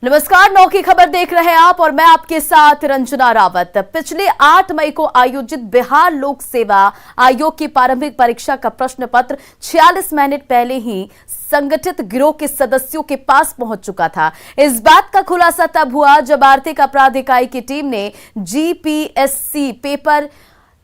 नमस्कार, 9 की खबर देख रहे हैं आप और मैं आपके साथ रंजना रावत। पिछले 8 मई को आयोजित बिहार लोक सेवा आयोग की प्रारंभिक परीक्षा का प्रश्न पत्र 46 मिनट पहले ही संगठित गिरोह के सदस्यों के पास पहुंच चुका था। इस बात का खुलासा तब हुआ जब आर्थिक अपराध इकाई की टीम ने जीपीएससी पेपर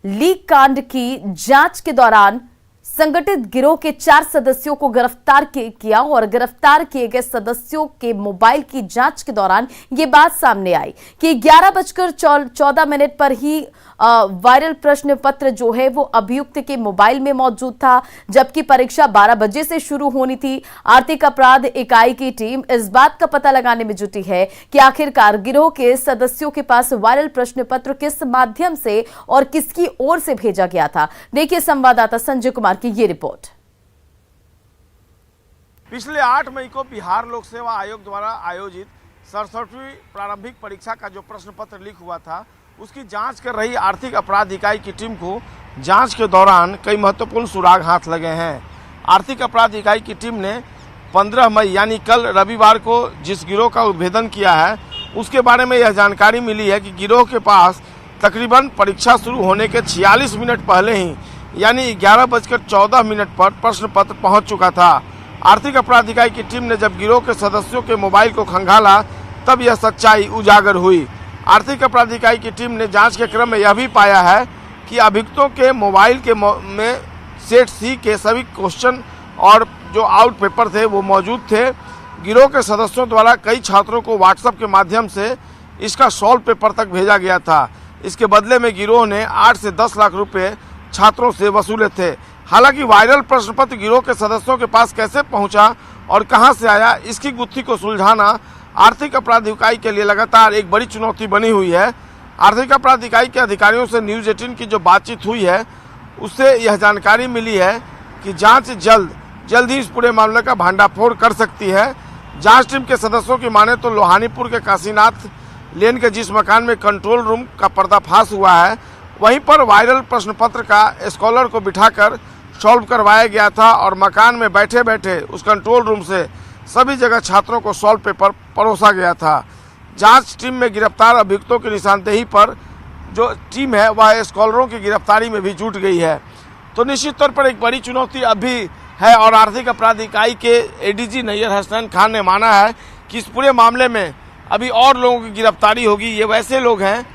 लीक कांड की जांच के दौरान संगठित गिरोह के 4 सदस्यों को गिरफ्तार किया और गिरफ्तार किए गए सदस्यों के मोबाइल की जांच के दौरान ये बात सामने आई कि 11:14 पर ही वायरल प्रश्न पत्र जो है वो अभियुक्त के मोबाइल में मौजूद था, जबकि परीक्षा 12 बजे से शुरू होनी थी। आर्थिक अपराध इकाई की टीम इस बात का पता लगाने में जुटी है कि आखिरकार गिरोह के सदस्यों के पास वायरल प्रश्न पत्र किस माध्यम से और किसकी ओर से भेजा गया था। देखिए संवाददाता संजय कुमार की ये रिपोर्ट। पिछले 8 मई को बिहार लोक सेवा आयोग द्वारा आयोजित 67वीं प्रारंभिक परीक्षा का जो प्रश्न पत्र लीक हुआ था, उसकी जांच कर रही आर्थिक अपराध इकाई की टीम को जांच के दौरान कई महत्वपूर्ण सुराग हाथ लगे हैं। आर्थिक अपराध इकाई की टीम ने 15 मई यानी कल रविवार को जिस गिरोह का उद्भेदन किया है, उसके बारे में यह जानकारी मिली है कि गिरोह के पास तकरीबन परीक्षा शुरू होने के 46 मिनट पहले ही यानी 11:14 पर प्रश्न पत्र पहुंच चुका था। आर्थिक अपराध इकाई की टीम ने जब गिरोह के सदस्यों के मोबाइल को खंगाला तब यह सच्चाई उजागर हुई। आर्थिक अपराध इकाई की टीम ने जांच के क्रम में यह भी पाया है कि अभियुक्तों के मोबाइल के में सेट सी के सभी क्वेश्चन और जो आउट पेपर थे वो मौजूद थे। गिरोह के सदस्यों द्वारा कई छात्रों को व्हाट्सएप के माध्यम से इसका सॉल्व पेपर तक भेजा गया था। इसके बदले में गिरोह ने 8 से 10 लाख रुपए छात्रों से वसूले थे। हालांकि वायरल प्रश्न पत्र गिरोह के सदस्यों के पास कैसे पहुंचा और कहां से आया, इसकी गुत्थी को सुलझाना आर्थिक अपराध इकाई के लिए लगातार एक बड़ी चुनौती बनी हुई है। आर्थिक अपराध इकाई के अधिकारियों से न्यूज़ 18 की जो बातचीत हुई है, उससे यह जानकारी मिली है कि जांच जल्द ही इस पूरे मामले का भंडाफोड़ कर सकती है। जांच टीम के सदस्यों की माने तो लोहानीपुर के काशीनाथ लेन के जिस मकान में कंट्रोल रूम का पर्दाफाश हुआ है, वहीं पर वायरल प्रश्न पत्र का स्कॉलर को बिठाकर सॉल्व करवाया गया था और मकान में बैठे बैठे उस कंट्रोल रूम से सभी जगह छात्रों को सॉल्व पेपर परोसा गया था। जांच टीम में गिरफ्तार अभियुक्तों की निशानदेही पर जो टीम है वह स्कॉलरों की गिरफ्तारी में भी जुट गई है। तो निश्चित तौर पर एक बड़ी चुनौती अभी है और आर्थिक अपराध इकाई के एडीजी नैयर हसनैन खान ने माना है कि इस पूरे मामले में अभी और लोगों की गिरफ्तारी होगी। ये वैसे लोग हैं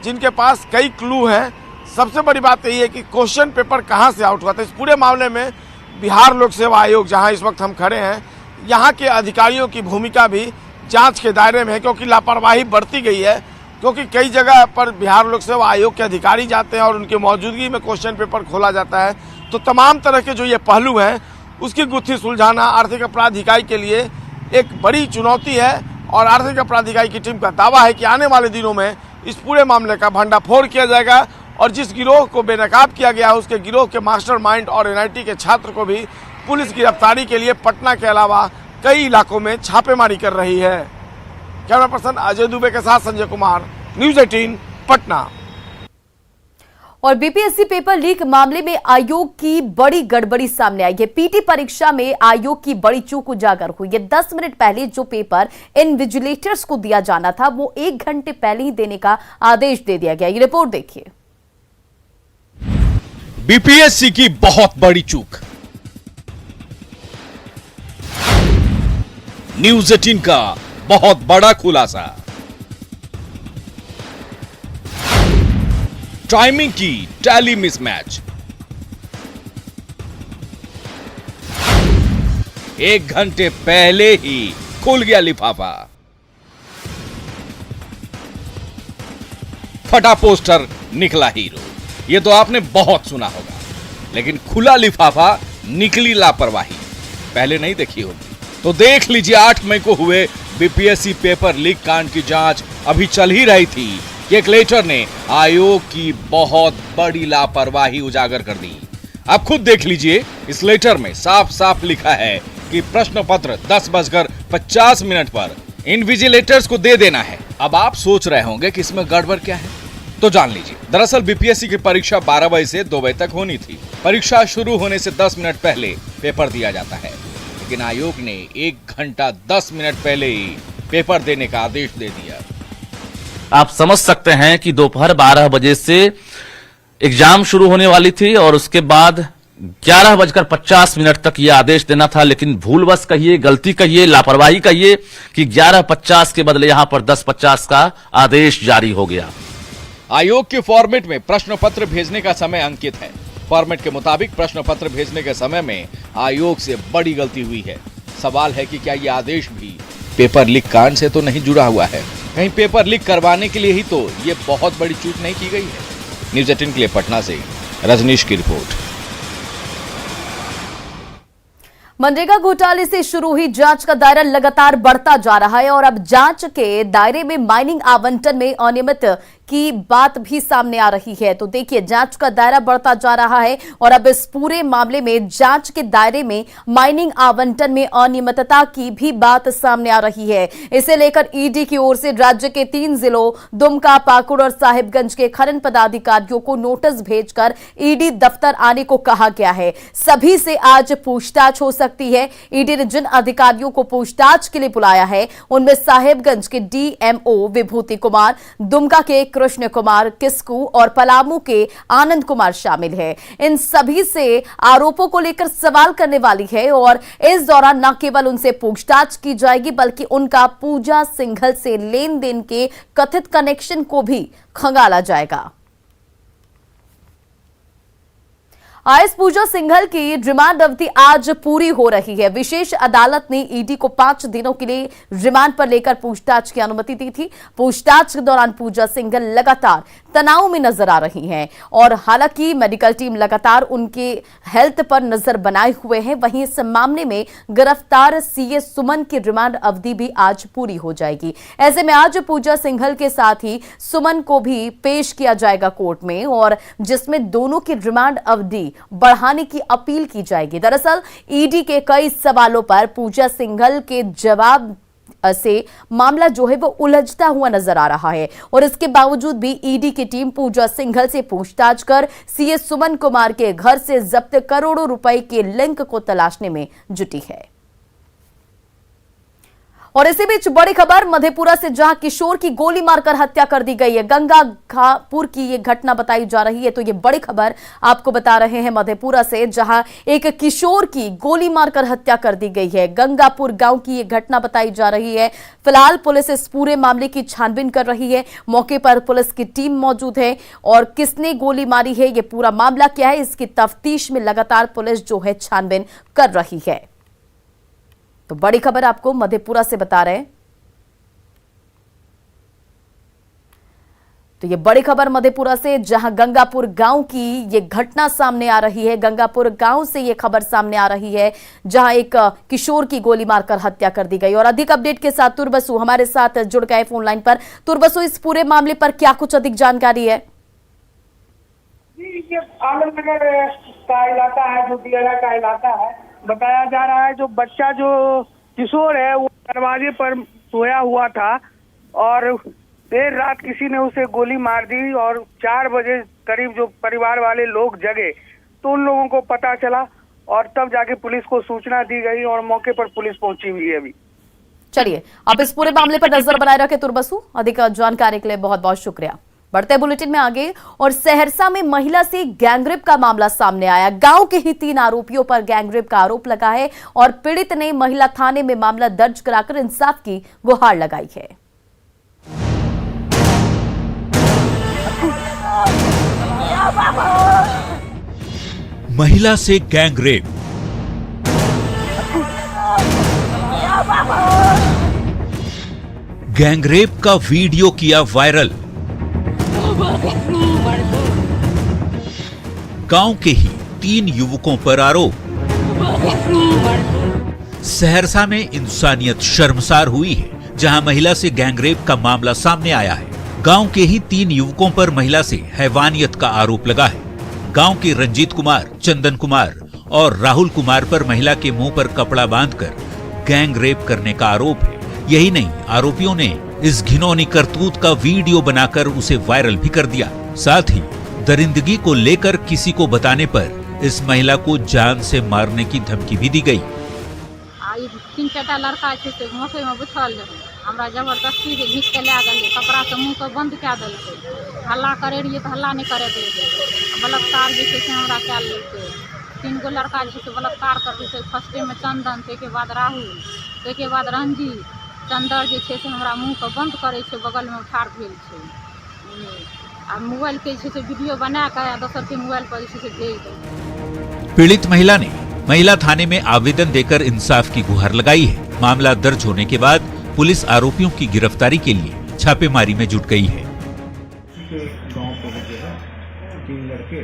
जिनके पास कई क्लू हैं। सबसे बड़ी बात यही है कि क्वेश्चन पेपर कहां से आउट हुआ था। इस पूरे मामले में बिहार लोक सेवा आयोग, जहां इस वक्त हम खड़े हैं, यहां के अधिकारियों की भूमिका भी जांच के दायरे में है, क्योंकि लापरवाही बढ़ती गई है। क्योंकि कई जगह पर बिहार लोक सेवा आयोग के अधिकारी जाते हैं और उनकी मौजूदगी में क्वेश्चन पेपर खोला जाता है। तो तमाम तरह के जो ये पहलू हैं, उसकी गुत्थी सुलझाना आर्थिक अपराध इकाई के लिए एक बड़ी चुनौती है और आर्थिक अपराध इकाई की टीम का दावा है कि आने वाले दिनों में इस पूरे मामले का भंडाफोड़ किया जाएगा और जिस गिरोह को बेनकाब किया गया है, उसके गिरोह के मास्टरमाइंड और एनआईटी के छात्र को भी पुलिस गिरफ्तारी के लिए पटना के अलावा कई इलाकों में छापेमारी कर रही है। कैमरा पर्सन अजय दुबे के साथ संजय कुमार, न्यूज़ 18 पटना। और बीपीएससी पेपर लीक मामले में आयोग की बड़ी गड़बड़ी सामने आई है। पीटी परीक्षा में आयोग की बड़ी चूक उजागर हुई है। 10 मिनट पहले जो पेपर इन्विजिलेटर्स को दिया जाना था, वो 1 घंटे पहले ही देने का आदेश दे दिया गया। ये रिपोर्ट देखिए। बीपीएससी की बहुत बड़ी चूक। न्यूज़ 18 का बहुत बड़ा खुलासा। टाइमिंग की टैली मिसमैच। 1 घंटे पहले ही खुल गया लिफाफा। फटा पोस्टर निकला हीरो। ये तो आपने बहुत सुना होगा, लेकिन खुला लिफाफा निकली लापरवाही पहले नहीं देखी होगी। तो देख लीजिए, 8 मई को हुए बीपीएससी पेपर लीक कांड की जांच अभी चल ही रही थी कि एक लेटर ने आयोग की बहुत बड़ी लापरवाही उजागर कर दी। आप खुद देख लीजिए, इस लेटर में साफ साफ लिखा है कि प्रश्न पत्र 10:50 पर इन्विजिलेटर्स को दे देना है। अब आप सोच रहे होंगे कि इसमें गड़बड़ क्या है, तो जान लीजिए। दरअसल बीपीएससी की परीक्षा 12 बजे से 2 बजे तक होनी थी। परीक्षा शुरू होने से 10 मिनट पहले पेपर दिया जाता है, लेकिन आयोग ने 1 घंटा 10 मिनट पहले ही पेपर देने का आदेश दे दिया। आप समझ सकते हैं कि दोपहर 12 बजे से एग्जाम शुरू होने वाली थी और उसके बाद 11:50 तक यह आदेश देना था, लेकिन भूलवश कहिए, गलती कहिए, लापरवाही कहिए कि 11:50 के बदले यहां पर 10:50 का आदेश जारी हो गया। आयोग के फॉर्मेट में प्रश्न पत्र भेजने का समय अंकित है। फॉर्मेट के मुताबिक प्रश्न पत्र भेजने के समय में आयोग से बड़ी गलती हुई है। सवाल है कि क्या यह आदेश भी पेपर लीक कांड से तो नहीं जुड़ा हुआ है? कहीं पेपर लीक करवाने के लिए ही तो ये बहुत बड़ी चूक नहीं की गई है? न्यूज़ 18 के लिए पटना से रजनीश की रिपोर्ट। मनरेगा घोटाले से शुरू हुई जांच का दायरा लगातार बढ़ता जा रहा है और अब जांच के दायरे में माइनिंग आवंटन में अनियमित की बात भी सामने आ रही है। तो देखिए, जांच का दायरा बढ़ता जा रहा है और अब इस पूरे मामले में जांच के दायरे में माइनिंग आवंटन में अनियमितता की भी बात सामने आ रही है। इसे लेकर ईडी की ओर से राज्य के 3 जिलों दुमका, पाकुड़ और साहिबगंज के खनन पदाधिकारियों को नोटिस भेजकर ईडी दफ्तर आने को कहा गया है। सभी से आज पूछताछ हो सकती है। ईडी ने जिन अधिकारियों को पूछताछ के लिए बुलाया है उनमें साहिबगंज के डीएमओ विभूति कुमार, दुमका के कृष्ण कुमार किस्कू और पलामू के आनंद कुमार शामिल है। इन सभी से आरोपों को लेकर सवाल करने वाली है और इस दौरान न केवल उनसे पूछताछ की जाएगी बल्कि उनका पूजा सिंघल से लेन देन के कथित कनेक्शन को भी खंगाला जाएगा। आईएएस पूजा सिंघल की रिमांड अवधि आज पूरी हो रही है। विशेष अदालत ने ईडी को 5 दिनों के लिए रिमांड पर लेकर पूछताछ की अनुमति दी थी। पूछताछ के दौरान पूजा सिंघल लगातार तनाव में नजर आ रही हैं और हालांकि मेडिकल टीम लगातार उनके हेल्थ पर नजर बनाए हुए हैं। वहीं इस मामले में गिरफ्तार सीए सुमन की रिमांड अवधि भी आज पूरी हो जाएगी। ऐसे में आज पूजा सिंघल के साथ ही सुमन को भी पेश किया जाएगा कोर्ट में और जिसमें दोनों की रिमांड अवधि बढ़ाने की अपील की जाएगी। दरअसल ईडी के कई सवालों पर पूजा सिंघल के जवाब से मामला जो है वो उलझता हुआ नजर आ रहा है और इसके बावजूद भी ईडी की टीम पूजा सिंघल से पूछताछ कर सीए सुमन कुमार के घर से जब्त करोड़ों रुपए के लिंक को तलाशने में जुटी है। और इसी बीच बड़ी खबर मधेपुरा से, जहां किशोर की गोली मारकर हत्या कर दी गई है। गंगापुर की ये घटना बताई जा रही है। तो ये बड़ी खबर आपको बता रहे हैं मधेपुरा से, जहां एक किशोर की गोली मारकर हत्या कर दी गई है। गंगापुर गांव की ये घटना बताई जा रही है। फिलहाल पुलिस इस पूरे मामले की छानबीन कर रही है। मौके पर पुलिस की टीम मौजूद है और किसने गोली मारी है, ये पूरा मामला क्या है, इसकी तफ्तीश में लगातार पुलिस जो है छानबीन कर रही है। तो बड़ी खबर आपको मधेपुरा से बता रहे हैं। तो ये बड़ी खबर मधेपुरा से, जहां गंगापुर गांव की ये घटना सामने आ रही है। गंगापुर गांव से ये खबर सामने आ रही है, जहां एक किशोर की गोली मारकर हत्या कर दी गई। और अधिक अपडेट के साथ तुरबसु हमारे साथ जुड़ गए फोन लाइन पर। तुरबसु, इस पूरे मामले पर क्या कुछ अधिक जानकारी है? जी, ये आलमनगर का इलाका है, जो दियारा का इलाका है। बताया जा रहा है जो बच्चा, जो किशोर है, वो दरवाजे पर सोया हुआ था और देर रात किसी ने उसे गोली मार दी और 4 बजे करीब जो परिवार वाले लोग जगे तो उन लोगों को पता चला और तब जाके पुलिस को सूचना दी गई और मौके पर पुलिस पहुंची हुई है अभी। चलिए, आप इस पूरे मामले पर नजर बनाए रखें तुरबसु। अधिक जानकारी के लिए बहुत बहुत शुक्रिया। बढ़ते बुलेटिन में आगे, और सहरसा में महिला से गैंगरेप का मामला सामने आया। गांव के ही 3 आरोपियों पर गैंगरेप का आरोप लगा है और पीड़ित ने महिला थाने में मामला दर्ज कराकर इंसाफ की गुहार लगाई है। महिला से गैंगरेप, गैंगरेप का वीडियो किया वायरल। गांव के ही 3 युवकों पर आरोप। सहरसा में इंसानियत शर्मसार हुई है, जहां महिला से गैंगरेप का मामला सामने आया है। गांव के ही 3 युवकों पर महिला से हैवानियत का आरोप लगा है। गांव के रंजीत कुमार, चंदन कुमार और राहुल कुमार पर महिला के मुंह पर कपड़ा बांधकर गैंगरेप करने का आरोप है। यही नहीं, आरोपियों ने इस घिनौनी करतूत का वीडियो बनाकर उसे वायरल भी कर दिया। साथ ही दरिंदगी को लेकर किसी को बताने पर इस महिला को जान से मारने की धमकी भी दी गई। 3-4 लड़का मौके में बैठल हमरा जबरदस्ती से घीच के लै गेलै, कपड़ा से मुँह के बंद कए देलकै। हल्ला करे रहिए तो हल्ला नहीं करे देलकै। बलात्कार जे छै से हमरा कए लेलकै। 3 गो लड़का जे छै से बलात्कार करलकै। से फर्स्टे में चंदन, ताहिके बाद राहुल, ताहिके बाद रंजीत। चंदर जे छै से हमरा मुँह के बंद करे छै, बगल में ठाढ़ भेल छै। आ मोबाइल के जे छै से वीडियो बना के दोसर के मोबाइल पर जे छै से भेज दे। पीड़ित महिला ने महिला थाने में आवेदन देकर इंसाफ की गुहार लगाई है। मामला दर्ज होने के बाद पुलिस आरोपियों की गिरफ्तारी के लिए छापेमारी में जुट गई है। गांव को जो है 3 लड़के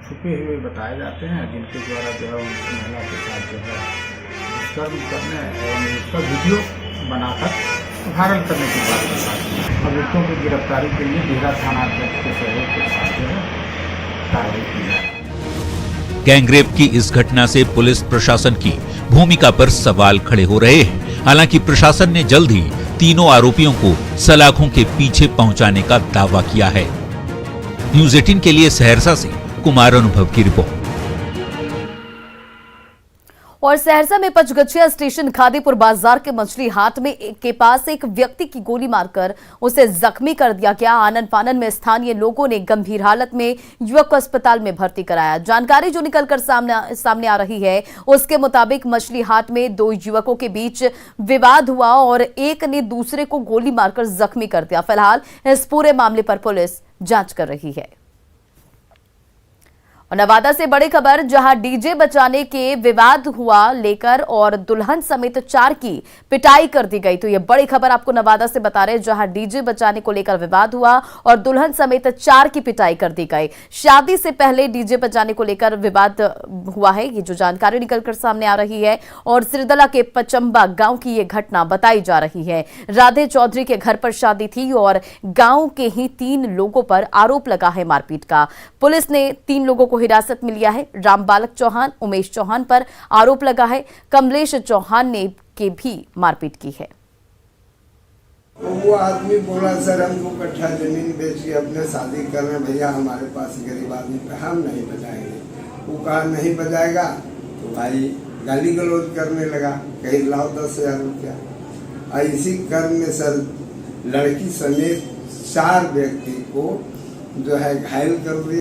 छुपे हुए बताए जाते हैं, जिनके द्वारा जो है उस महिला के साथ जो है दुष्कर्म करने एवं उसका वीडियो बनाकर वायरल करने की बात बताती है। अभियुक्तों की गिरफ्तारी के लिए बिहरा थाना अध्यक्ष के सहयोग के साथ जो है कार्रवाई की जाए। गैंगरेप की इस घटना से पुलिस प्रशासन की भूमिका पर सवाल खड़े हो रहे हैं। हालांकि प्रशासन ने जल्द ही तीनों आरोपियों को सलाखों के पीछे पहुंचाने का दावा किया है। न्यूज़ 18 के लिए सहरसा से कुमार अनुभव की रिपोर्ट। और सहरसा में पचगछिया स्टेशन खादीपुर बाजार के मछली हाट में के पास एक व्यक्ति की गोली मारकर उसे जख्मी कर दिया गया। आनन फानन में स्थानीय लोगों ने गंभीर हालत में युवक को अस्पताल में भर्ती कराया। जानकारी जो निकलकर सामने आ रही है उसके मुताबिक मछली हाट में 2 युवकों के बीच विवाद हुआ और एक ने दूसरे को गोली मारकर जख्मी कर दिया। फिलहाल इस पूरे मामले पर पुलिस जांच कर रही है। और नवादा से बड़ी खबर, जहां डीजे बजाने के विवाद हुआ लेकर और दुल्हन समेत 4 की पिटाई कर दी गई। तो ये बड़ी खबर आपको नवादा से बता रहे हैं, जहां डीजे बजाने को लेकर विवाद हुआ और दुल्हन समेत 4 की पिटाई कर दी गई। शादी से पहले डीजे बजाने को लेकर विवाद हुआ है, ये जो जानकारी निकलकर सामने आ रही है। और सिरदला के पचम्बा गांव की ये घटना बताई जा रही है। राधे चौधरी के घर पर शादी थी और गांव के ही 3 लोगों पर आरोप लगा है मारपीट का। पुलिस ने 3 लोगों को हिरासत में लिया है। रामबालक चौहान, उमेश चौहान पर आरोप लगा है। कमलेश चौहान ने के भी मारपीट की है। वो आदमी बोला, सर हमको कट्ठा जमीन बेच के अपने शादी कर रहे हैं भैया, हमारे पास गरीब आदमी पे हम नहीं बजाएंगे। वो कहा नहीं बजाएगा तो भाई गाली गलौज करने लगा, कहीं लाओ 10,000 रुपया। इसी क्रम में सर लड़की समेत 4 व्यक्ति को जो है घायल कर दिया।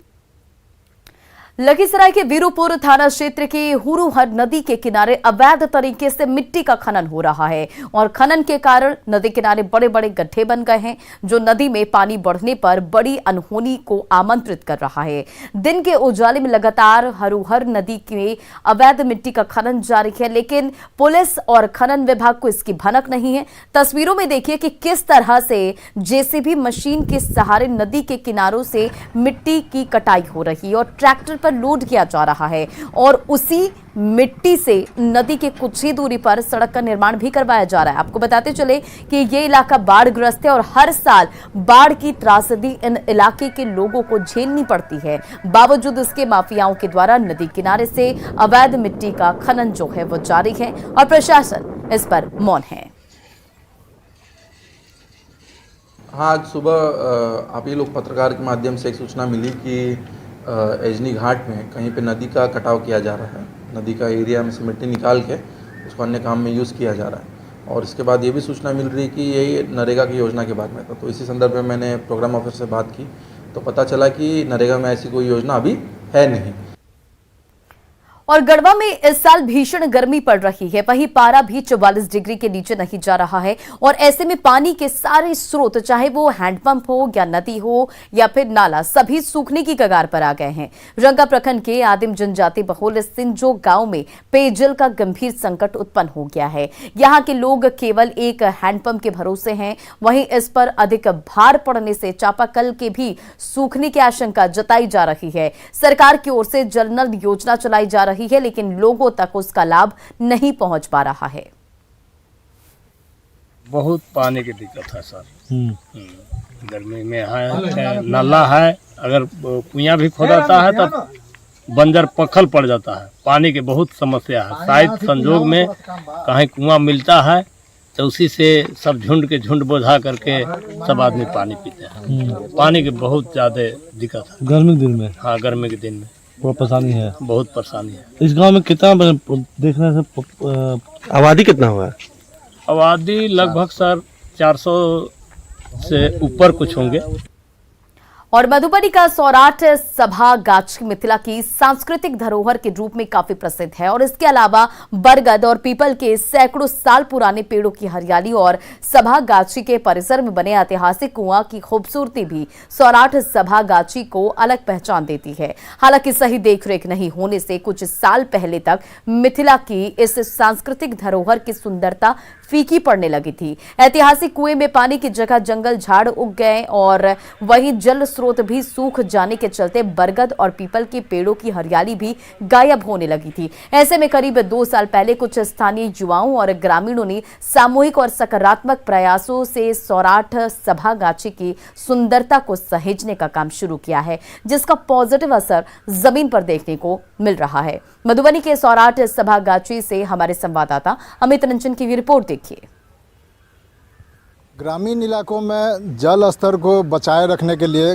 लखीसराय के वीरूपुर थाना क्षेत्र के हुरुहर नदी के किनारे अवैध तरीके से मिट्टी का खनन हो रहा है और खनन के कारण नदी किनारे बड़े बड़े गड्ढे बन गए हैं, जो नदी में पानी बढ़ने पर बड़ी अनहोनी को आमंत्रित कर रहा है। दिन के उजाले में लगातार हुरुहर नदी के अवैध मिट्टी का खनन जारी है, लेकिन पुलिस और खनन विभाग को इसकी भनक नहीं है। तस्वीरों में देखिए कि किस तरह से जेसीबी मशीन के सहारे नदी के किनारों से मिट्टी की कटाई हो रही है और ट्रैक्टर पर लोड किया जा रहा है और उसी मिट्टी से नदी के कुछ ही दूरी पर सड़क का निर्माण भी करवाया जा रहा है। आपको बताते चले कि ये इलाका बाढ़ग्रस्त है और हर साल बाढ़ की त्रासदी इन इलाके के लोगों को झेलनी पड़ती है। बावजूद इसके माफियाओं के द्वारा नदी किनारे से अवैध मिट्टी का खनन जो है वो जारी है और प्रशासन इस पर मौन है। हाँ, आज सुबह आप ये लोग पत्रकार के माध्यम से एक सूचना मिली कि एजनी घाट में कहीं पे नदी का कटाव किया जा रहा है। नदी का एरिया में से मिट्टी निकाल के उसको अन्य काम में यूज़ किया जा रहा है। और इसके बाद ये भी सूचना मिल रही है कि ये नरेगा की योजना के बारे में था। तो इसी संदर्भ में मैंने प्रोग्राम ऑफिसर से बात की तो पता चला कि नरेगा में ऐसी कोई योजना अभी है नहीं। और गढ़वा में इस साल भीषण गर्मी पड़ रही है, वहीं पारा भी 44 डिग्री के नीचे नहीं जा रहा है और ऐसे में पानी के सारे स्रोत, चाहे वो हैंडपंप हो या नदी हो या फिर नाला, सभी सूखने की कगार पर आ गए हैं। रंगा प्रखंड के आदिम जनजाति बहुल सिंजो गांव में पेयजल का गंभीर संकट उत्पन्न हो गया है। यहाँ के लोग केवल एक हैंडपंप के भरोसे हैं। वहीं इस पर अधिक भार पड़ने से चापाकल के भी सूखने की आशंका जताई जा रही है। सरकार की ओर से जल नल योजना चलाई जा रही है, लेकिन लोगों तक उसका लाभ नहीं पहुंच पा रहा है। बहुत पानी की दिक्कत है सर। गर्मी में है, नाला है, अगर कुआं भी खोदाता है तो बंजर पखल पड़ जाता है। पानी की बहुत समस्या है। शायद संजोग में कहीं कुआं मिलता है तो उसी से सब झुंड के झुंड बोझा करके सब आदमी पानी पीते हैं। पानी की बहुत ज़्यादा दिक्कत है गर्मी के दिन में। हाँ, गर्मी के दिन में बहुत परेशानी है। बहुत परेशानी है। इस गांव में कितना देखने से आबादी कितना हुआ है? आबादी लगभग सर 400 से ऊपर कुछ होंगे। और मधुबनी का सौराठ सभा गाछी मिथिला की सांस्कृतिक धरोहर के रूप में काफी प्रसिद्ध है और इसके अलावा बरगद और पीपल के सैकड़ों साल पुराने पेड़ों की हरियाली और सभा गाछी के परिसर में बने ऐतिहासिक कुआं की खूबसूरती भी सौराठ सभा गाछी को अलग पहचान देती है। हालांकि सही देखरेख नहीं होने से कुछ साल पहले तक मिथिला की इस सांस्कृतिक धरोहर की सुंदरता फीकी पड़ने लगी थी। ऐतिहासिक कुएं में पानी की जगह जंगल झाड़ उग गए और वहीं जल स्रोत भी सूख जाने के चलते बरगद और पीपल के पेड़ों की हरियाली भी गायब होने लगी थी। ऐसे में करीब 2 साल पहले कुछ स्थानीय युवाओं और ग्रामीणों ने सामूहिक और सकारात्मक प्रयासों से सौराठ सभा गाछी की सुंदरता को सहेजने का काम शुरू किया है, जिसका पॉजिटिव असर जमीन पर देखने को मिल रहा है। मधुबनी के सौराठ सभा गाछी से हमारे संवाददाता अमित रंजन की रिपोर्ट देखिए। ग्रामीण इलाकों में जल स्तर को बचाए रखने के लिए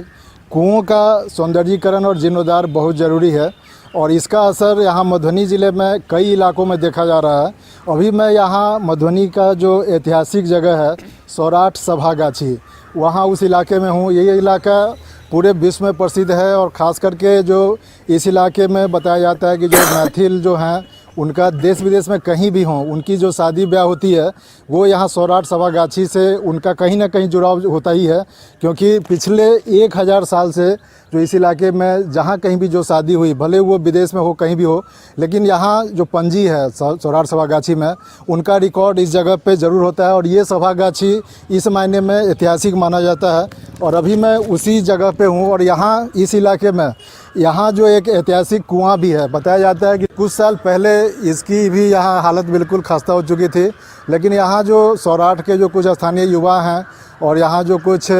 कुओं का सौंदर्यीकरण और जीर्णोद्धार बहुत ज़रूरी है और इसका असर यहाँ मधुबनी ज़िले में कई इलाकों में देखा जा रहा है। अभी मैं यहाँ मधुबनी का जो ऐतिहासिक जगह है सौराठ सभा गाछी, वहाँ उस इलाके में हूँ। ये इलाका पूरे विश्व में प्रसिद्ध है और ख़ास करके जो इस इलाके में बताया जाता है कि जो मैथिल जो हैं उनका देश विदेश में कहीं भी हों, उनकी जो शादी ब्याह होती है वो यहाँ सौराठ सभा गाछी से उनका कहीं ना कहीं जुड़ाव होता ही है, क्योंकि पिछले 1000 साल से जो इस इलाके में जहाँ कहीं भी जो शादी हुई, भले वो विदेश में हो कहीं भी हो, लेकिन यहाँ जो पंजी है सौराठ सभा गाछी में उनका रिकॉर्ड इस जगह पे ज़रूर होता है और ये सभा गाछी इस मायने में ऐतिहासिक माना जाता है। और अभी मैं उसी जगह पे हूँ और यहाँ इस इलाके में यहाँ जो एक ऐतिहासिक कुआं भी है। बताया जाता है कि कुछ साल पहले इसकी भी यहाँ हालत बिल्कुल खस्ता हो चुकी थी, लेकिन यहाँ जो सौराठ के जो कुछ स्थानीय युवा हैं और यहाँ जो कुछ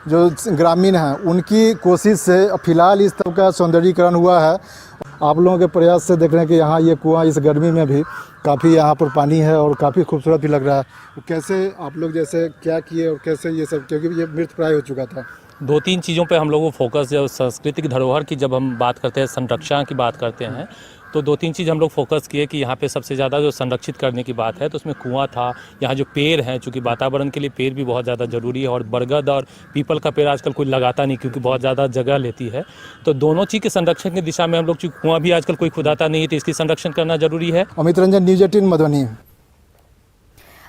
जो ग्रामीण हैं उनकी कोशिश से फ़िलहाल इस तरह का सौंदर्यीकरण हुआ है। आप लोगों के प्रयास से देख रहे हैं कि यहाँ ये कुआं इस गर्मी में भी काफ़ी यहाँ पर पानी है और काफ़ी खूबसूरत भी लग रहा है। कैसे आप लोग जैसे क्या किए और कैसे ये सब, क्योंकि ये मृत प्राय हो चुका था। 2-3 चीज़ों पे हम लोगों को फोकस, जब सांस्कृतिक धरोहर की जब हम बात करते हैं, संरक्षण की बात करते हैं, तो 2-3 चीज़ हम लोग फोकस किए कि यहाँ पे सबसे ज़्यादा जो संरक्षित करने की बात है तो उसमें कुआं था। यहाँ जो पेड़ हैं, चूँकि वातावरण के लिए पेड़ भी बहुत ज़्यादा ज़रूरी है और बरगद और पीपल का पेड़ आजकल कोई लगाता नहीं क्योंकि बहुत ज़्यादा जगह लेती है, तो दोनों चीज़ के संरक्षण की दिशा में हम लोग, चूँकि कुआं भी आजकल कोई खुदाता नहीं है तो इसकी संरक्षण करना जरूरी है। अमित रंजन, न्यूज़ 18 मधुबनी।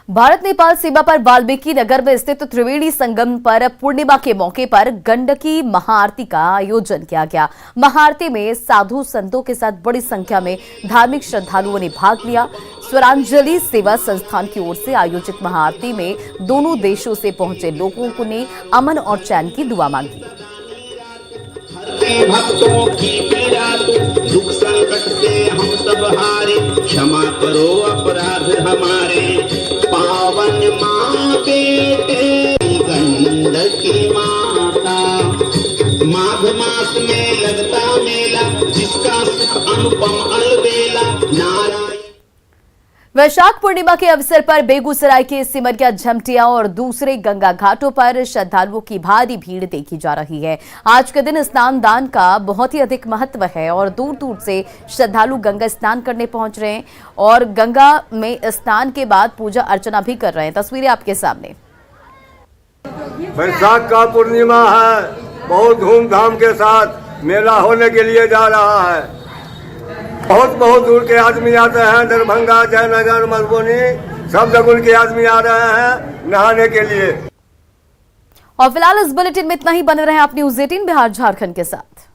भारत नेपाल सीमा पर वाल्मीकि नगर में स्थित त्रिवेणी संगम पर पूर्णिमा के मौके पर गंडकी महाआरती का आयोजन किया गया। महाआरती में साधु संतों के साथ बड़ी संख्या में धार्मिक श्रद्धालुओं ने भाग लिया। स्वरांजलि सेवा संस्थान की ओर से आयोजित महाआरती में दोनों देशों से पहुंचे लोगों ने अमन और चैन की दुआ मांगी। भक्तों की पीड़ा तो दुख संकट से हम सब हारे, क्षमा करो अपराध हमारे, पावन माँ बेटे गंडकी माता। माघ मास में लगता मेला, जिसका सुख अनुपम अलबेला, नारायण। वैशाख पूर्णिमा के अवसर पर बेगूसराय के सिमरिया, झमटिया और दूसरे गंगा घाटों पर श्रद्धालुओं की भारी भीड़ देखी जा रही है। आज के दिन स्नान दान का बहुत ही अधिक महत्व है और दूर दूर से श्रद्धालु गंगा स्नान करने पहुंच रहे हैं और गंगा में स्नान के बाद पूजा अर्चना भी कर रहे हैं। तस्वीरें आपके सामने। वैशाख का पूर्णिमा है, बहुत धूमधाम के साथ मेला होने के लिए जा रहा है। बहुत बहुत दूर के आदमी आते हैं, दरभंगा, जयनगर, मधुबनी, सब जगह के आदमी आ रहे हैं नहाने के लिए। और फिलहाल इस बुलेटिन में इतना ही। बने रहे आप न्यूज़ 18 बिहार झारखंड के साथ।